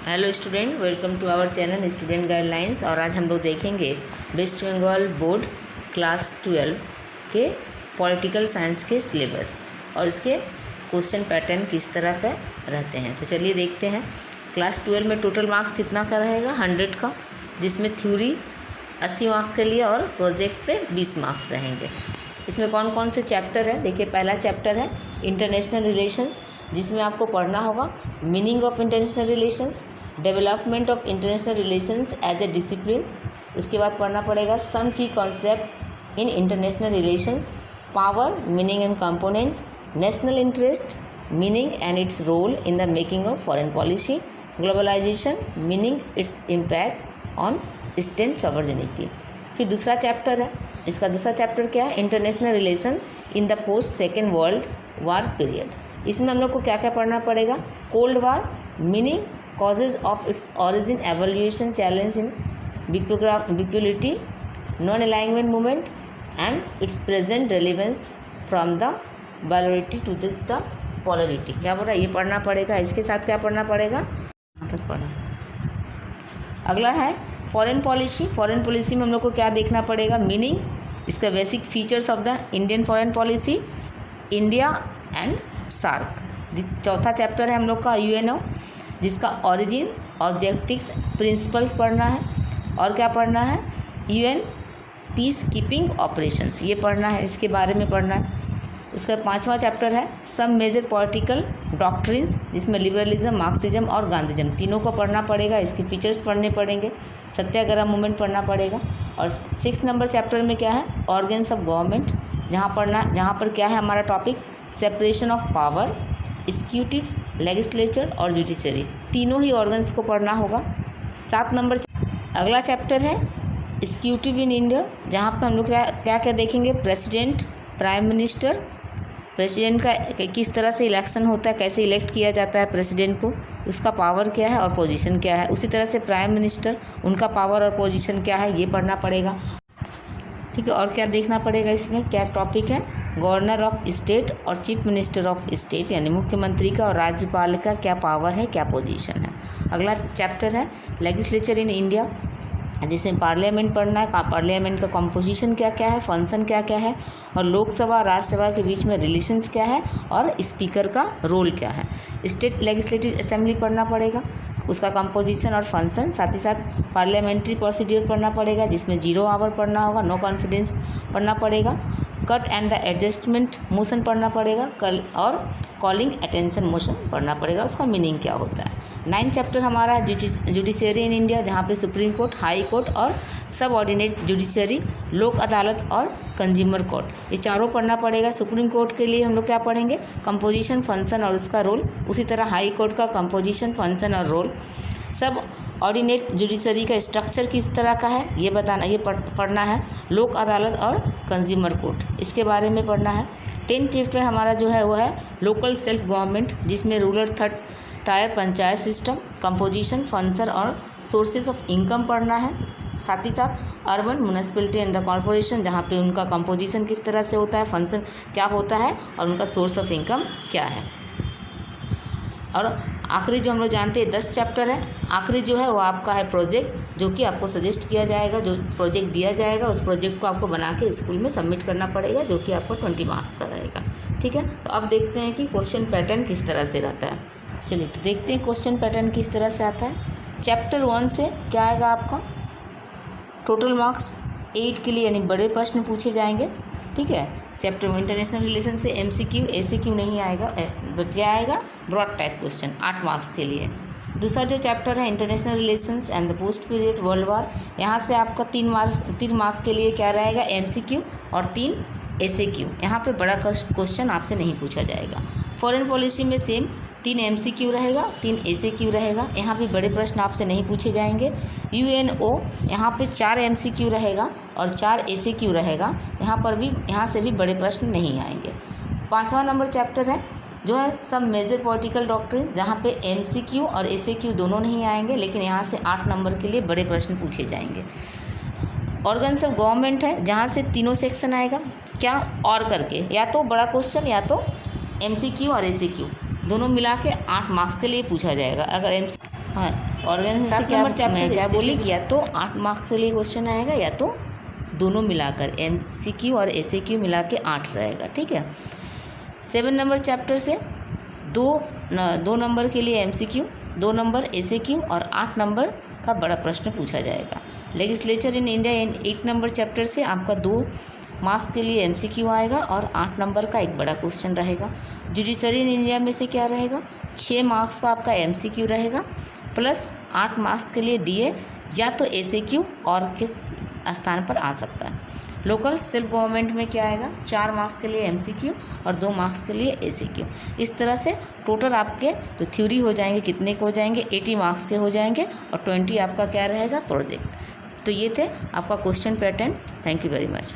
Hello student, welcome to our channel student guidelines. और आज हम लोग देखेंगे वेस्ट बंगाल बोर्ड क्लास 12 के पॉलिटिकल साइंस के सिलेबस और इसके क्वेश्चन पैटर्न किस तरह का रहते हैं। तो चलिए देखते हैं। क्लास 12 में टोटल मार्क्स कितना का रहेगा? 100 का, जिसमें थ्योरी 80 मार्क्स के लिए और प्रोजेक्ट पे 20 मार्क्स रहेंगे। इसमें कौन कौन से चैप्टर है? देखिए, पहला चैप्टर है इंटरनेशनल रिलेशंस, जिसमें आपको पढ़ना होगा meaning of international relations, development of international relations as a discipline. उसके बाद पढ़ना पड़ेगा some key concept in international relations, power, meaning and components, national interest, meaning and its role in the making of foreign policy, globalisation, meaning its impact on state sovereignty. फिर दूसरा chapter है, इसका दूसरा chapter क्या है? International relation in the post second world war period. इसमें हम लोग को क्या क्या पढ़ना पड़ेगा? Cold war, meaning, causes of its origin, evaluation, challenge in bipolarity, non-alignment movement and its present relevance from the polarity to the polarity। क्या बोल रहा है? ये पढ़ना पड़ेगा। इसके साथ क्या पढ़ना पड़ेगा? यहाँ तक पढ़ा। अगला है फॉरेन पॉलिसी। फॉरेन पॉलिसी में हम लोग को क्या देखना पड़ेगा? मीनिंग, इसका basic features of the Indian foreign policy, India and SAARC. चौथा चैप्टर है हम लोग का यूएनओ, जिसका ओरिजिन, ऑब्जेक्टिव्स, प्रिंसिपल्स पढ़ना है। और क्या पढ़ना है? यूएन पीस कीपिंग ऑपरेशंस, ये पढ़ना है, इसके बारे में पढ़ना है। उसका पांचवा चैप्टर है सम मेजर पॉलिटिकल डॉक्ट्रिन्स, जिसमें लिबरलिज्म, मार्क्सिज्म और गांधीज्म तीनों को पढ़ना पड़ेगा। इसके फीचर्स पढ़ने पड़ेंगे। सत्याग्रह मूवमेंट पढ़ना पड़ेगा। और 6 नंबर चैप्टर में क्या है? ऑर्गन्स ऑफ गवर्नमेंट, जहाँ पर क्या है हमारा topic? Separation of power, executive, legislature और जुडिशरी, तीनों ही ऑर्गन्स को पढ़ना होगा। 7 नंबर अगला चैप्टर है एग्जीक्यूटिव इन इंडिया, जहाँ पर हम लोग क्या क्या देखेंगे? प्रेसिडेंट, प्राइम मिनिस्टर, प्रेसिडेंट का किस तरह से इलेक्शन होता है, कैसे इलेक्ट किया जाता है प्रेसिडेंट को, उसका पावर क्या है और पोजीशन क्या है। उसी तरह से प्राइम मिनिस्टर, उनका पावर और पोजीशन क्या है, ये पढ़ना पड़ेगा। ठीक है। और क्या देखना पड़ेगा? इसमें क्या टॉपिक है? गवर्नर ऑफ स्टेट और चीफ मिनिस्टर ऑफ स्टेट, यानी मुख्यमंत्री का और राज्यपाल का क्या पावर है, क्या पोजीशन है। अगला चैप्टर है लेजिस्लेचर इन इंडिया, जिसमें पार्लियामेंट पढ़ना है। पार्लियामेंट का कंपोजिशन क्या क्या है, फंक्शन क्या क्या है, और लोकसभा और राज्यसभा के बीच में रिलेशंस क्या है, और स्पीकर का रोल क्या है। स्टेट लेजिस्लेटिव असेंबली पढ़ना पड़ेगा, उसका कंपोजिशन और फंक्शन। साथ ही साथ पार्लियामेंट्री प्रोसीड्यूर पढ़ना पड़ेगा, जिसमें 0 आवर पढ़ना होगा, नो कॉन्फिडेंस पढ़ना पड़ेगा, cut and the adjustment motion पढ़ना पड़ेगा, और कॉलिंग अटेंशन मोशन पढ़ना पड़ेगा, उसका मीनिंग क्या होता है। 9 चैप्टर हमारा है जुडिशरी इन इंडिया, जहाँ पे सुप्रीम कोर्ट, हाई कोर्ट और सब ऑर्डिनेट जुडिशरी, लोक अदालत और कंज्यूमर कोर्ट, ये चारों पढ़ना पड़ेगा। सुप्रीम कोर्ट के लिए हम लोग क्या पढ़ेंगे? कंपोजिशन, फंक्शन और उसका रोल। उसी तरह हाई कोर्ट का कंपोजिशन, फंक्शन और रोल। सब ऑर्डिनेट जुडिशरी का स्ट्रक्चर किस तरह का है, ये बताना, ये पढ़ना है। लोक अदालत और कंज्यूमर कोर्ट, इसके बारे में पढ़ना है। 10 चैप्टर हमारा जो है वो है लोकल सेल्फ गवर्नमेंट, जिसमें rural third tier panchayat system, composition, function और सोर्सेज ऑफ इनकम पढ़ना है। साथ ही साथ urban municipality and the corporation, जहाँ पे उनका कंपोजिशन किस तरह से होता है, फंक्शन क्या होता है और उनका सोर्स ऑफ इनकम क्या है। और आखिरी जो हम लोग जानते हैं 10 चैप्टर है, आखिरी जो है वो आपका है प्रोजेक्ट, जो कि आपको सजेस्ट किया जाएगा। जो प्रोजेक्ट दिया जाएगा उस प्रोजेक्ट को आपको बना के स्कूल में सबमिट करना पड़ेगा, जो कि आपको 20 मार्क्स का रहेगा। ठीक है। तो अब देखते हैं कि क्वेश्चन पैटर्न किस तरह से रहता है। चलिए तो देखते हैं क्वेश्चन पैटर्न किस तरह से आता है। चैप्टर 1 से क्या आएगा आपका? टोटल मार्क्स 8 के लिए, यानी बड़े प्रश्न पूछे जाएंगे। ठीक है। चैप्टर में इंटरनेशनल रिलेशन से MCQ, ACQ नहीं आएगा, तो क्या आएगा? ब्रॉड टाइप क्वेश्चन 8 मार्क्स के लिए। दूसरा जो चैप्टर है international relations and the post period world war, यहाँ से आपका 3 मार्क के लिए क्या रहेगा? MCQ और 3 ACQ। यहाँ पे बड़ा क्वेश्चन आपसे नहीं पूछा जाएगा। फॉरेन पॉलिसी में सेम 3 MCQ रहेगा, 3 ACQ रहेगा। यहाँ भी बड़े प्रश्न आपसे नहीं पूछे जाएंगे। UNO, यहाँ पे 4 MCQ रहेगा और 4 ACQ रहेगा। यहाँ से भी बड़े प्रश्न नहीं आएंगे। 5वां नंबर चैप्टर है जो है सब मेजर पॉलिटिकल डॉक्ट्रिन, जहाँ पे MCQ और ACQ दोनों नहीं आएंगे, लेकिन यहाँ से 8 नंबर के लिए बड़े प्रश्न पूछे जाएंगे। ऑर्गन्स ऑफ गवर्नमेंट है, जहाँ से तीनों सेक्शन आएगा, क्या और करके, या तो बड़ा क्वेश्चन या तो MCQ और ACQ दोनों मिला के 8 मार्क्स के लिए पूछा जाएगा। अगर हाँ, ऑर्गेनाइजेशन से क्या बोली कि या तो 8 मार्क्स के लिए क्वेश्चन आएगा या तो दोनों मिलाकर MCQ और SAQ मिला के 8 रहेगा, ठीक है। 7 नंबर चैप्टर से 2 नंबर के लिए MCQ, 2 नंबर SAQ और 8 नंबर का बड़ा प्रश्न पूछा जाएगा। Legislature in India in 8 number chapter से आपका 2 मार्क्स के लिए MCQ आएगा और 8 नंबर का एक बड़ा क्वेश्चन रहेगा। जुडिशरी इन इंडिया में से क्या रहेगा, 6 मार्क्स का आपका MCQ रहेगा प्लस 8 मार्क्स के लिए DA या तो SAQ और किस स्थान पर आ सकता है। लोकल सेल्फ गवर्नमेंट में क्या आएगा, 4 मार्क्स के लिए MCQ और 2 मार्क्स के लिए SAQ। इस तरह से टोटल आपके जो थ्योरी हो जाएंगे कितने के हो जाएंगे, 80 मार्क्स के हो जाएंगे और 20 आपका क्या रहेगा, प्रोजेक्ट। तो ये थे आपका question pattern. Thank you very much.